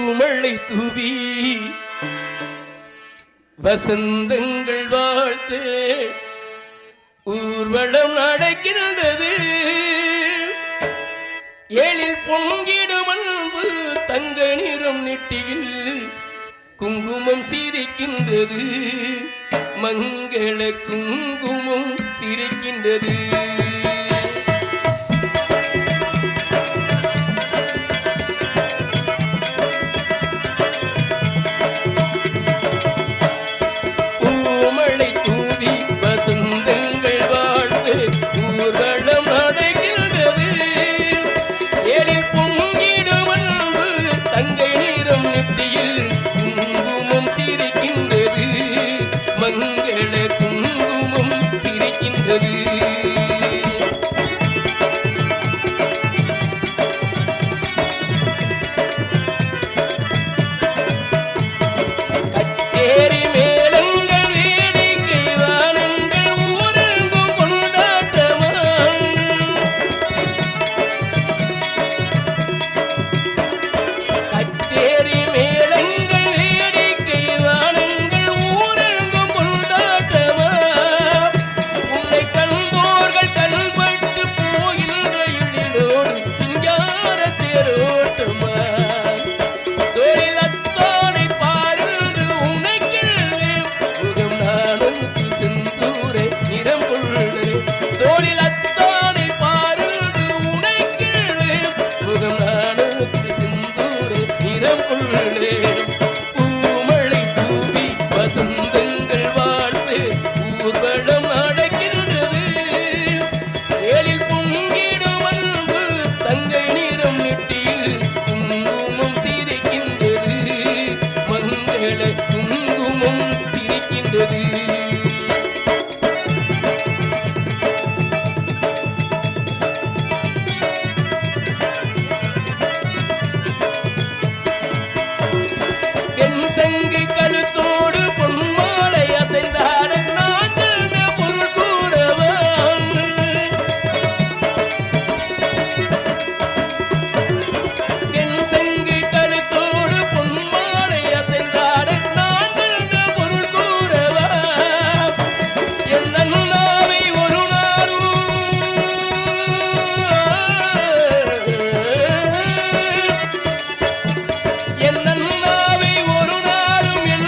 பூமழை தூவி வசந்தங்கள் வாழ்த்து ஊர்வலம் நடக்கின்றது. எழில் பொங்கிடும் அன்பு தங்க நிறம் நெட்டியில் குங்குமம் சிரிக்கின்றது. மங்கள குங்குமம் சிரிக்கின்றது. மங்கள குங்குமம் சிரிக்கின்றது. பூமழை தூவி வசந்தங்கள் வாழ்த்து ஊர்வலம் நடக்கின்றது. எழில் பொங்கிடும் அன்பு தங்கை நிறம் நெட்டியில் குங்குமம் சிரிக்கின்றது. மங்கள குங்குமம் சிரிக்கின்றது. சங்கு கழுத்தோடு பொன்மாலை அசைந்தாட நாங்கள் பொருள் கூறவான். என் சங்கு கழுத்தோடு பொன்மாலை அசைந்தாட நாங்கள் பொருள் கூறவா. என் அண்ணாவை ஒரு நாளும் என்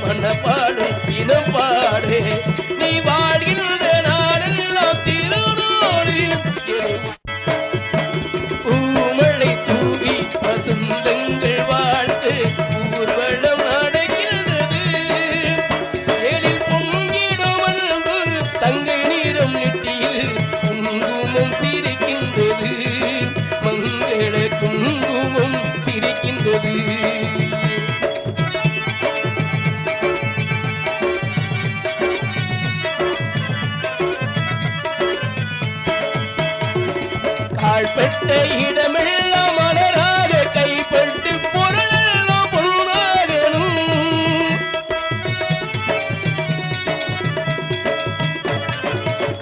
மனப்பாடு இனப்பாடு நீ வாழ்கின்ற நாளெல்லாம் திருநாடு. பூமழை தூவி வசந்தங்கள் வாழ்த்து ஊர்வலம் நடக்கின்றது. எழில் பொங்கிடும் அன்பு தங்கை நிறம் நெட்டியில் குங்குமம் சிரிக்கின்றது. மங்கள குங்குமம் சிரிக்கின்றது. கால்பட்ட இடமெல்லாம் மலராக கைப்பட்டு பொருளெல்லாம் பொன்னாகணும்.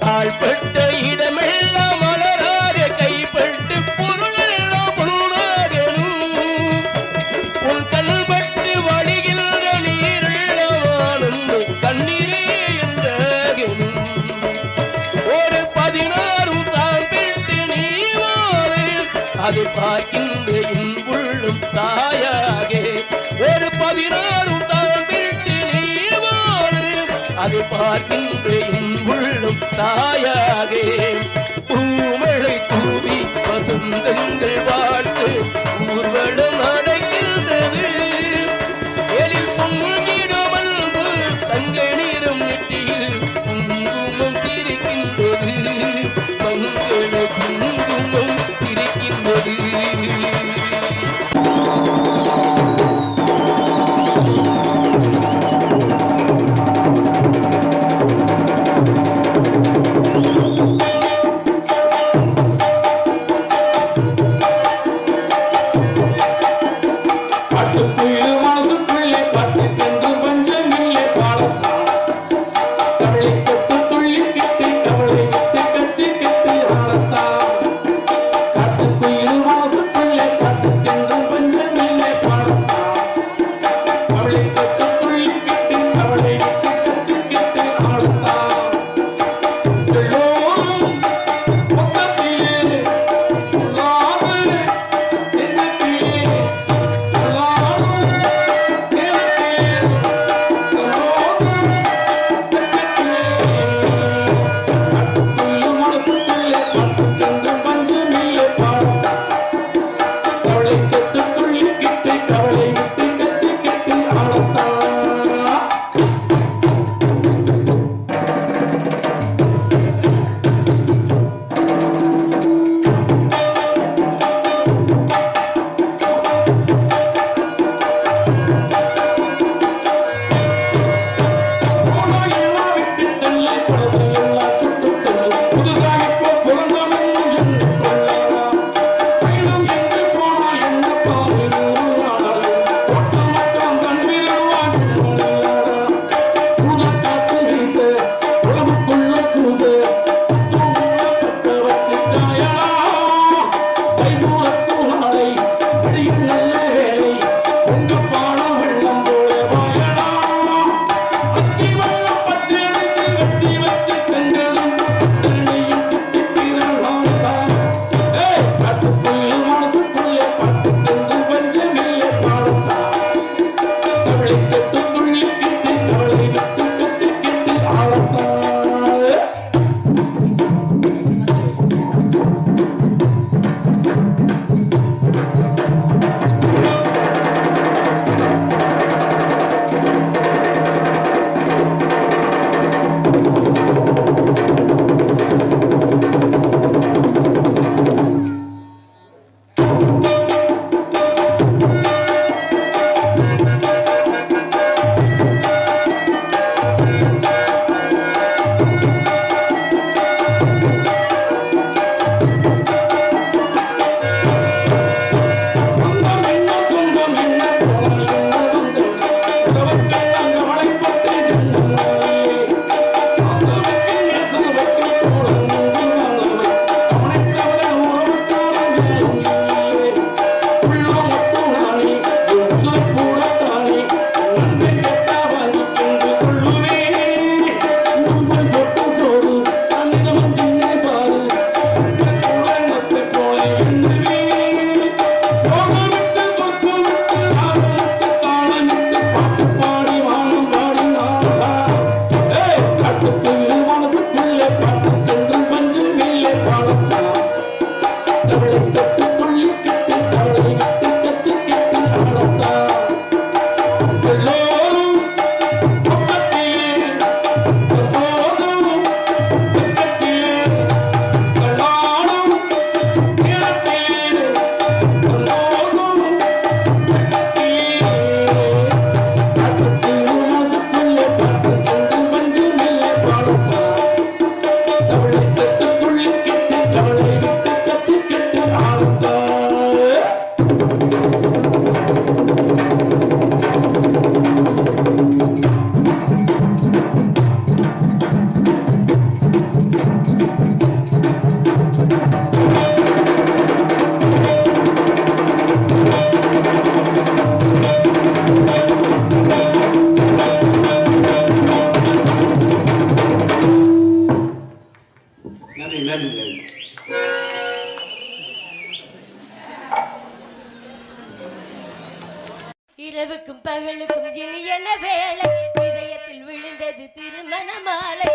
கால்பட்ட இடமெல்லாம் மலராக கைப்பட்டு பொருளெல்லாம் பொன்னாகணும். உன் கண்பட்டு வழிகின்ற நீரெல்லாம் ஆனந்த கண்ணீரே என்றாகணும். ஒரு 16 தான் பெற்று நீ அதை பார்க்கின்ற இன்புள்ளும் தாயாக. ஒரு 16 தான் விட்டு நீ வாழு அதை பார்க்கின்ற இன்புள்ளும் தாயாக. பூமழை தூவி வசந்தங்கள் வாழ்த்து ஊர்வலம் நடக்கின்றது. எழில் பொங்கிடும் அன்பு தங்கை நிறம் நெட்டியில் குங்குமம் சிரிக்கின்றது. மங்கள குங்குமம் சிரிக்கின்றது. வந்தது திருமண மாலை